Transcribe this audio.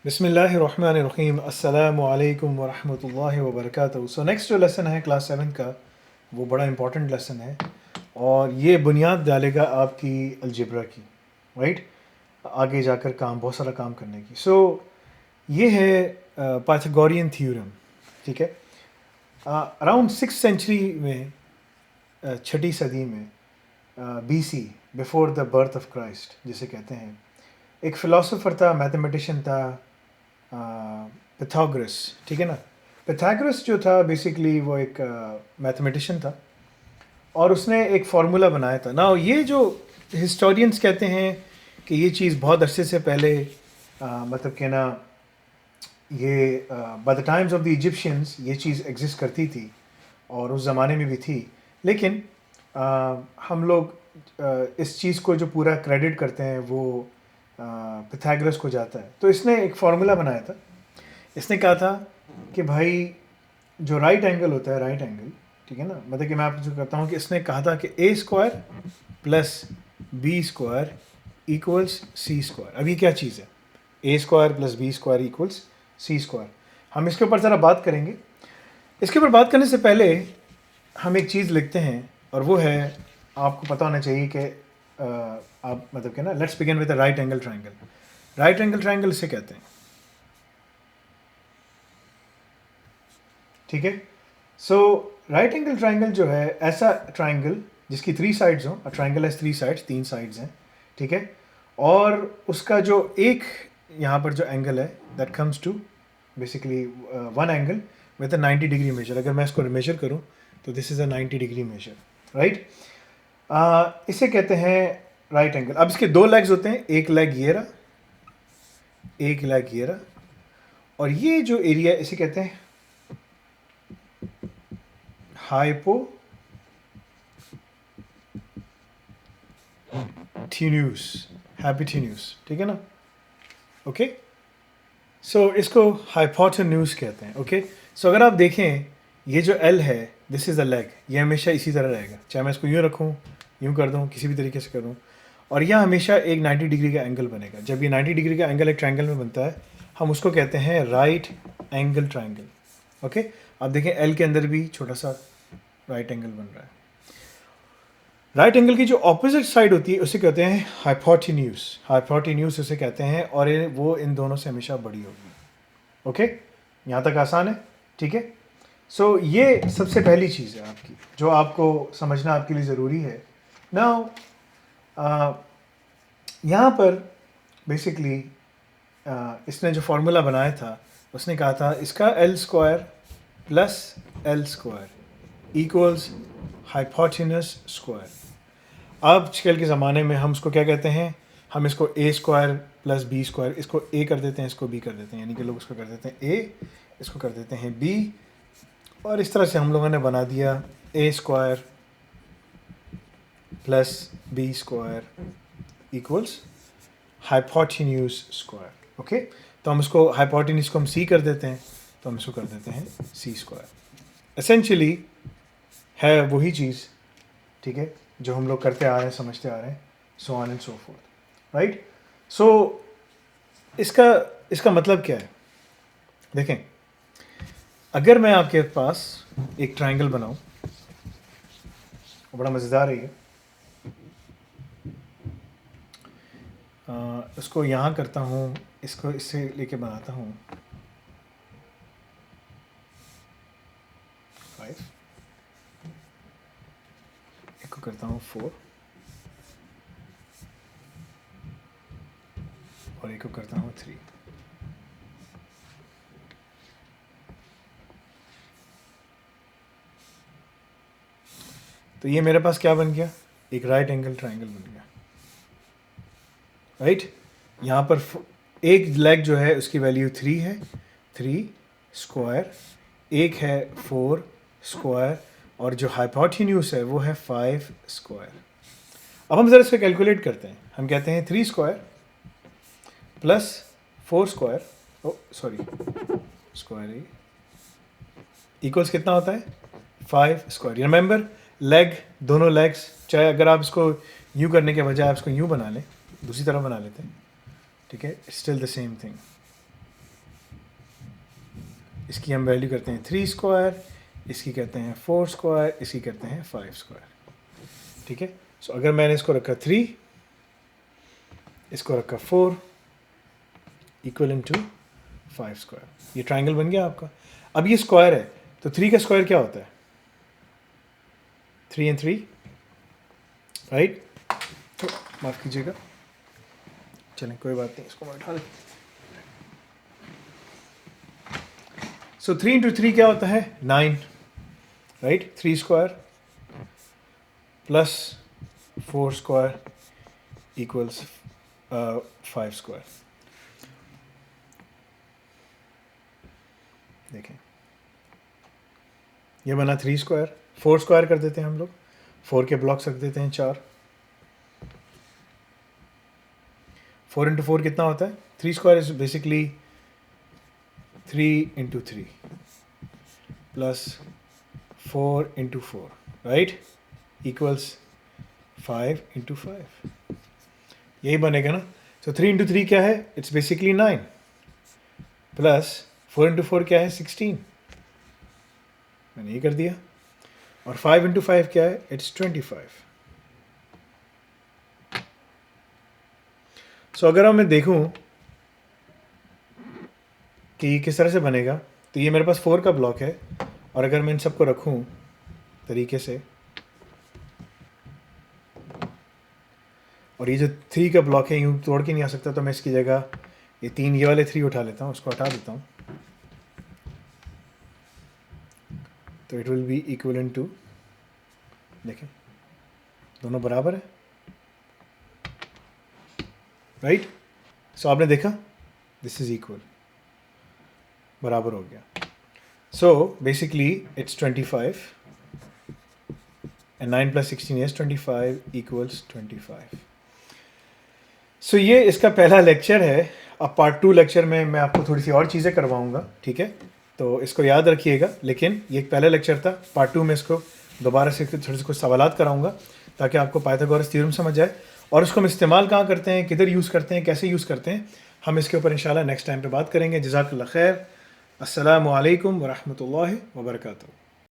बिस्मिल्लाहिर्रहमानिर्रहीम अस्सलामु अलैकुम वरहमतुल्लाहि वबरकातुहू। सो नेक्स्ट जो लेसन है क्लास 7 का, वो बड़ा इंपॉर्टेंट लेसन है और ये बुनियाद डालेगा आपकी अलजेब्रा की, राइट, आगे जाकर बहुत सारा काम करने की। सो ये है पाइथागोरियन थ्योरम, ठीक है। अराउंड 6th सेंचुरी में, छठी सदी में, BC, before the birth of Christ जिसे कहते हैं, एक फ़िलासफ़र था, मैथमेटिशियन था, पिथागोरस, ठीक है ना। पिथागोरस जो था बेसिकली वो एक मैथमेटिशियन था और उसने एक फार्मूला बनाया था ना। ये जो हिस्टोरियंस कहते हैं कि ये चीज़ बहुत अरसे से पहले मतलब कि ना, ये by the times of the Egyptians ये चीज़ एग्जिस्ट करती थी और उस ज़माने में भी थी, लेकिन हम लोग इस चीज़ को जो पूरा क्रेडिट करते हैं वो पिथागोरस को जाता है। तो इसने एक फार्मूला बनाया था। इसने कहा था कि भाई जो राइट एंगल होता है, राइट एंगल, ठीक है ना, मतलब कि मैं आपको जो कहता हूँ कि इसने कहा था कि A² plus B² equals C²। अब ये क्या चीज़ है? A² plus B² equals C²। हम इसके ऊपर ज़रा बात करेंगे। इसके ऊपर बात करने से पहले हम एक चीज़ लिखते हैं और वो है, आपको पता होना चाहिए कि आप मतलब कि ना, let's begin with right angle triangle. Right angle triangle इसे कहते हैं, ठीक है। सो राइट एंगल ट्रायंगल जो है ऐसा ट्रायंगल जिसकी 3 साइड्स हों। ट्रायंगल हैज़ 3 साइड्स, 3 साइड्स हैं, ठीक है। और उसका जो एक यहाँ पर जो एंगल है that comes to basically one angle with a 90 degree measure. अगर मैं इसको मेजर करूँ तो this is a 90 degree measure, right. इसे कहते हैं राइट एंगल। अब इसके 2 लेग्स होते हैं, एक लेग ये रहा, एक लेग ये रहा, और ये जो एरिया इसे कहते हैं हाइपोटेन्यूस, ठीक है ना, ओके। सो इसको हाइपोटेन्यूस कहते हैं, ओके। सो अगर आप देखें ये जो L है, दिस इज़ द लेग, ये हमेशा इसी तरह रहेगा, चाहे मैं इसको यूँ रखूँ, यूँ कर दूँ, किसी भी तरीके से करूँ, और यह हमेशा एक 90 डिग्री का एंगल बनेगा। जब ये 90 डिग्री का एंगल एक ट्रायंगल में बनता है, हम उसको कहते हैं राइट एंगल ट्रायंगल, ओके। आप देखें L के अंदर भी छोटा सा राइट एंगल बन रहा है। राइट एंगल की जो ऑपोजिट साइड होती है उसे कहते हैं हाइपोटेन्यूस उसे कहते हैं, और वो इन दोनों से हमेशा बड़ी होगी, ओके। यहाँ तक आसान है, ठीक है। सो ये सबसे पहली चीज़ है आपकी जो आपको समझना आपके लिए ज़रूरी है। नाउ यहाँ पर बेसिकली इसने जो फार्मूला बनाया था, उसने कहा था इसका L² plus L² equals hypotenuse square. आजकल के ज़माने में हम इसको क्या कहते हैं? हम इसको A² प्लस B², इसको A कर देते हैं, इसको B कर देते हैं, यानी कि लोग इसको कर देते हैं A, इसको कर देते हैं B, और इस तरह से हम लोगों ने बना दिया A² plus B² equals hypotenuse square, okay. तो हम इसको हाइपोटेन्यूस को हम C कर देते हैं, तो हम इसको कर देते हैं C²। एसेंशियली है वही चीज़, ठीक है, जो हम लोग करते आ रहे हैं, समझते आ रहे हैं, so on and so forth, right. So इसका मतलब क्या है? देखें, अगर मैं आपके पास एक ट्रायंगल बनाऊं, बड़ा मज़ेदार है ये, इसको यहाँ करता हूँ, इसको इससे लेके बनाता हूँ 5, एक को करता हूँ 4 और एक को करता हूँ 3। तो ये मेरे पास क्या बन गया? एक राइट एंगल ट्रायंगल बन गया, राइट। यहाँ पर एक लेग जो है उसकी वैल्यू 3 है, 3², एक है 4², और जो हाइपोटेन्यूस है वो है 5²। अब हम ज़रा इसको कैलकुलेट करते हैं। हम कहते हैं 3² प्लस 4², ओ सॉरी, स्क्वायर इक्वल्स कितना होता है? 5²। रिमेंबर, लेग, दोनों लेग्स, चाहे अगर आप इसको यूँ करने के बजाय आप इसको यूँ बना लें, दूसरी तरफ बना लेते हैं, ठीक है, स्टिल द सेम थिंग, इसकी हम वैल्यू करते हैं 3 स्क्वायर, इसकी कहते हैं 4 स्क्वायर, इसकी कहते हैं 5 स्क्वायर। ठीक है, सो अगर मैंने इसको रखा 3, इसको रखा 4 इक्वल इन टू 5 स्क्वायर, ये ट्राइंगल बन गया आपका। अब ये स्क्वायर है तो 3 का स्क्वायर क्या होता है? 3 and 3, राइट? तो माफ़ कीजिएगा, चलें कोई बात नहीं, इसको मैं उठा लें। सो 3 into 3 क्या होता है? 9, right? 3 square plus 4 square equals 5 square. देखें, ये बना 3 स्क्वायर, 4 स्क्वायर कर देते हैं हम लोग, 4 के ब्लॉक्स रख देते हैं 4। 4 into 4 कितना होता है? 3 square is basically 3 into 3 plus 4 into 4, right, equals 5 into 5। यही बनेगा ना। सो 3 into 3 क्या है? इट्स बेसिकली 9 प्लस 4 into 4 क्या है? 16, मैंने ये कर दिया। और 5 into 5 क्या है? इट्स 25। सो अगर मैं देखूं कि ये किस तरह से बनेगा, तो ये मेरे पास 4 का ब्लॉक है, और अगर मैं इन सबको रखूं तरीके से, और ये जो 3 का ब्लॉक है यूँ तोड़ के नहीं आ सकता, तो मैं इसकी जगह ये 3 ये वाले 3 उठा लेता हूँ, उसको हटा देता हूँ, तो it will be equivalent to, देखें दोनों बराबर है, राइट? सो आपने देखा, दिस इज इक्वल, बराबर हो गया। So basically it's 25 and 9 plus 16 is 25 equals 25। सो ये इसका पहला लेक्चर है। अब पार्ट 2 लेक्चर में मैं आपको थोड़ी सी और चीज़ें करवाऊंगा, ठीक है? तो इसको याद रखिएगा, लेकिन ये एक पहला लेक्चर था। पार्ट 2 में इसको दोबारा से थोड़े से कुछ सवालात कराऊंगा, ताकि आपको पाइथागोरस थ्योरम समझ जाए, और उसको हम इस्तेमाल कहाँ करते हैं, किधर यूज़ करते हैं, कैसे यूज़ करते हैं, हम इसके ऊपर इंशाल्लाह नेक्स्ट टाइम पे बात करेंगे। जज़ाकल्लाह खैर। अस्सलामु अलैकुम व रहमतुल्लाहि व बरकातुहू।